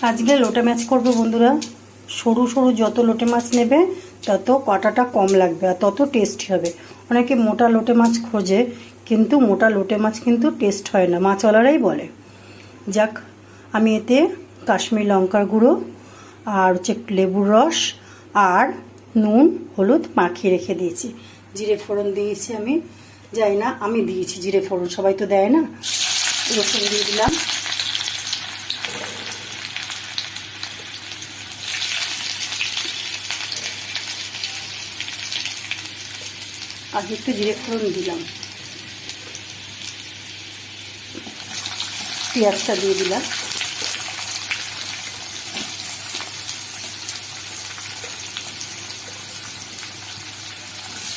আজকে লোটে মাছ করবো বন্ধুরা। সরু সরু যত লোটে মাছ নেবে তত কাঁটাটা কম লাগবে আর তত টেস্টি হবে। অনেকে মোটা লোটে মাছ খোঁজে, কিন্তু মোটা লোটে মাছ কিন্তু টেস্ট হয় না, মাছওয়ালারাই বলে। যাক, আমি এতে কাশ্মীরি লঙ্কার গুঁড়ো আর হচ্ছে লেবুর রস আর নুন হলুদ মাখিয়ে রেখে দিয়েছি। জিরে ফোড়ন দিয়েছি, আমি যাই না, আমি দিয়েছি জিরে ফোড়ন, সবাই তো দেয় না। রসুন দিয়ে দিলাম, আজ একটু জিরে ফোড়ন দিলাম, পেঁয়াজটা দিয়ে দিলাম।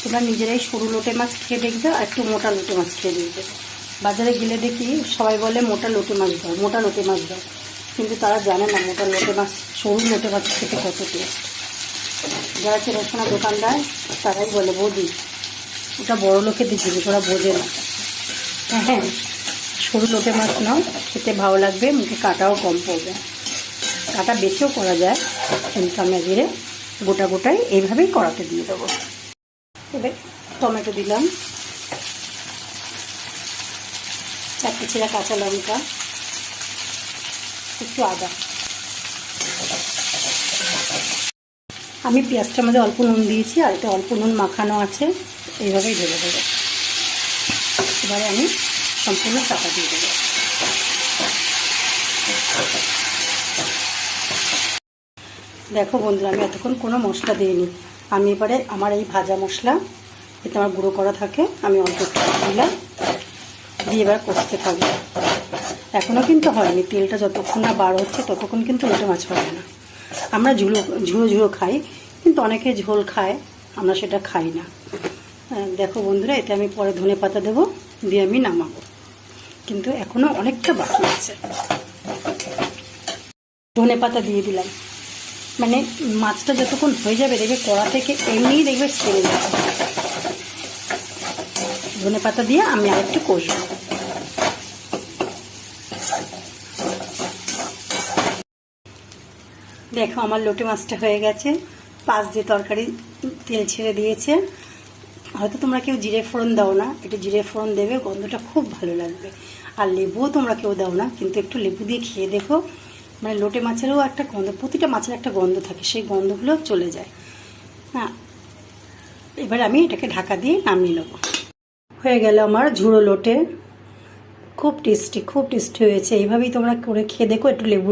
তোমরা নিজেরাই সরু লোটে মাছ খেয়ে দেখবে আর একটু মোটা লোটে মাছ খেয়ে দেখবে। বাজারে গেলে দেখি সবাই বলে মোটা লোটে মাছ দাও, মোটা লোটে মাছ দাও, কিন্তু তারা জানে না মোটা লোটে মাছ, সরু লোটে মাছ খেতে কত টেস্ট। যারা চেনাশোনা দোকানদার তারাই বলে বৌদি ওটা বড় লোকেদের জিনিস, ওরা বোঝে না। হ্যাঁ, সরু লোটে মাছ নাও, খেতে ভালো লাগবে, মুখে কাটাও কম পড়বে। কাটা বেছেও করা যায়, কিন্তু আমি আজকে গোটা গোটাই এইভাবেই কড়াতে দিয়ে দেবো। এবার টমেটো দিলাম, চারটে ছেঁড়া কাঁচা লঙ্কা, একটু আদা। আমি পেঁয়াজটার মধ্যে অল্প নুন দিয়েছি আর এটা অল্প নুন মাখানো আছে, এইভাবেই ঢেলে দেবো। এবারে আমি সম্পূর্ণ চাপা দিয়ে দেবো। দেখো বন্ধুরা, আমি এতক্ষণ কোনো মশলা দিইনি। আমি এবারে আমার এই ভাজা মশলা, এতে আমার গুঁড়ো করা থাকে, আমি অল্প একটু দিলাম, দিয়ে এবার কষতে থাকবো। এখনও কিন্তু হয়নি, তেলটা যতক্ষণ না বার হচ্ছে ততক্ষণ কিন্তু লোটে মাছ হবে না। আমরা ঝুড়ো ঝুড়ো খাই, কিন্তু অনেকে ঝোল খায়, আমরা সেটা খাই না। দেখো বন্ধুরা, এতে আমি পরে ধনে পাতা দেবো, দিয়ে আমি নামাবো, কিন্তু এখনও অনেকটা বাকি আছে। ধনে পাতা দিয়ে দিলাম, মানে মাছটা যতক্ষণ হয়ে যাবে দেখবে কড়া থেকে এমনিই দেখবে ছেড়ে যাবে। ধনে পাতা দিয়ে আমি আরেকটু কষবো। দেখো আমার লোটে মাছটা হয়ে গেছে, পাঁচ দিয়ে তরকারি তেল ছেড়ে দিয়েছে। হয়তো তোমরা কেউ জিরে ফোড়ন দাও না, একটু জিরে ফোড়ন দেবে, গন্ধটা খুব ভালো লাগবে। আর লেবুও তোমরা কেউ দাও না, কিন্তু একটু লেবু দিয়ে খেয়ে দেখো, মানে লোটে মাছেরও একটা গন্ধ, প্রতিটা মাছের একটা গন্ধ থাকে, সেই গন্ধগুলো চলে যায়। হ্যাঁ, এবার আমি এটাকে ঢাকা দিয়ে নামিয়ে নেব। হয়ে গেল আমার ঝুড়ো লোটে, খুব টেস্টি হয়েছে। এইভাবেই তোমরা করে খেয়ে দেখো, একটু লেবু